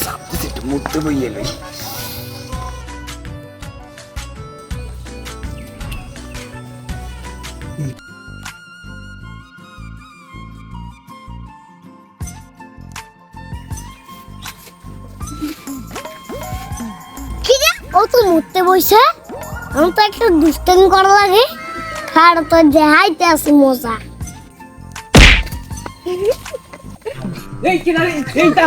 সাপতে একটু মুড়তে বইয়ে লই। কি রে ও তো মুড়তে বইছে, আমি তো একটা দুষ্টামি করা লাগে, আর তো দেখাইতে আছে মজা। এই কি না এইটা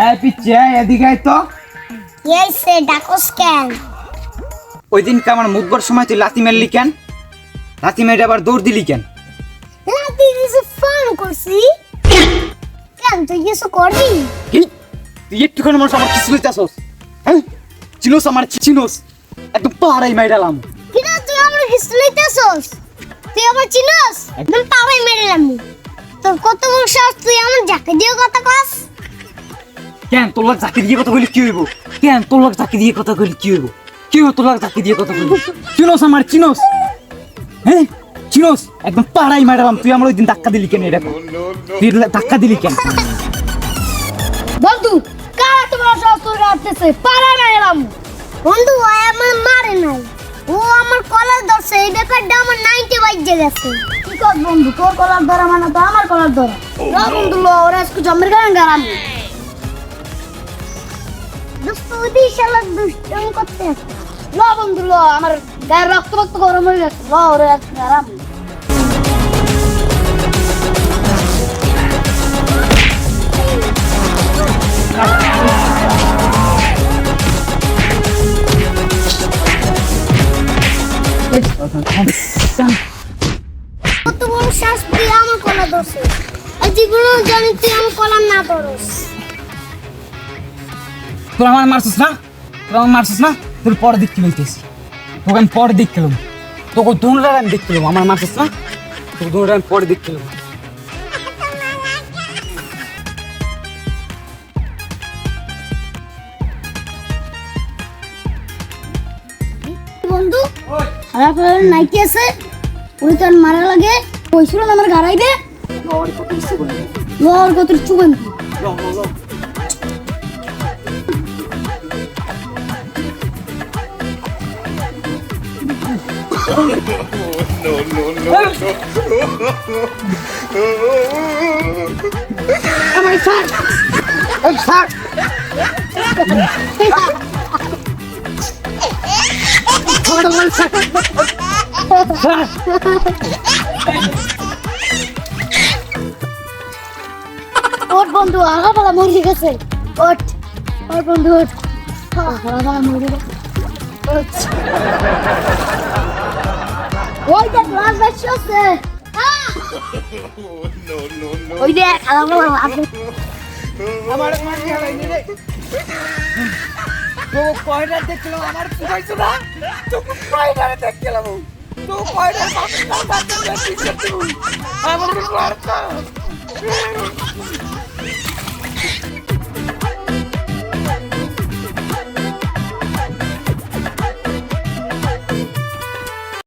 এই পিচ্ছে এদিকে আয় তো। এই সে ডাকস কেন? ওই দিন আমার মুখবার সময় তুই লাথি মারলি কেন? লাথি মেরে আবার দৌড় দিলি কেন? লাতি দিছে ফোন করছি কেন, তুই কিছু করবি? কি তুই একটুখানি মানুষ আমার কিছু লইতাছস? হ্যাঁ চিনোস আমার চিনোস একদম পাড়াই মাইরালাম। কি রে তুই আমার কিছু লইতেছস? তুই আমার চিনস? একদম পাওয়াই মেরেলাম। তোর কত বড় সাহস, তুই আমার যাকে দিয়ে কথা কস? কেন তোর লাগ চাকরি দিয়ে কথা কইলি কি হইব? কেন তোর লাগ চাকরি দিয়ে কথা কইলি কি হইব? কি হইব তোর লাগ চাকরি দিয়ে কথা কইলি? চিনোস আমার চিনোস? হ্যাঁ চিনোস একদম পাড়াই মাইরালাম। তুই আমার ওই দিন ধাক্কা দিলি কেন? এটা তুই ধাক্কা দিলি কেন? বন্ধু কারা তোমার সাহস তোর আসতেছে? পারা মেরেলাম। বন্ধু ও আমার মারে নাই, ও আমার কলার ধরছে, এই ব্যাপারটা আমার 90 বাইজে গেছে। কি কর বন্ধু, তোর কলার ধরা মানে তো আমার কলার ধরা। না বন্ধু লো ওরা আজকে জমের গান গারাম। দোস্ত ওদি শালা দুষ্টুমি করতে আছে। না বন্ধু লো আমার গায়ের রক্ত রক্ত গরম হয়ে গেছে, লো ওরা আজকে গারাম। কত বড় শ্বাস, তুই আমার কলা ধরছে, আর জীবনেও জানি তুই আমার কলার না ধরস। তোর আমার মারছিস না? তোর আমার মারছিস না? তোর পরে দিক কি লইতেছি? তোকে আমি পরে দিক খেলাম, তোকে দুটার আমি দিক খেলাম। আমার মারছিস না? তোকে দুটার আমি পরে দিক খেলাম। বন্ধু খারাপ নাইকি আছে, ওই তো মারা লাগে, কইছিল না আমার গাড়াইবে লর কত চুবেন। আমার স্যার স্যার ওর বন্ধু আগা পালা মরে গেছে। ওঠ ওর বন্ধু ওঠ, আগা পালা মরে গেছে। ওই দেখ লাল বাচ্চা আছে, ওই দেখ আগা পালা আছে। আমার মারনি হারাইনি রে। তো কয়টা দেখলাম আমার পুরাইছো না? তো কয়টা দেখলাম? তো কয়টা বাচ্চা বাচ্চা ঠিক আছে। আমার মারতা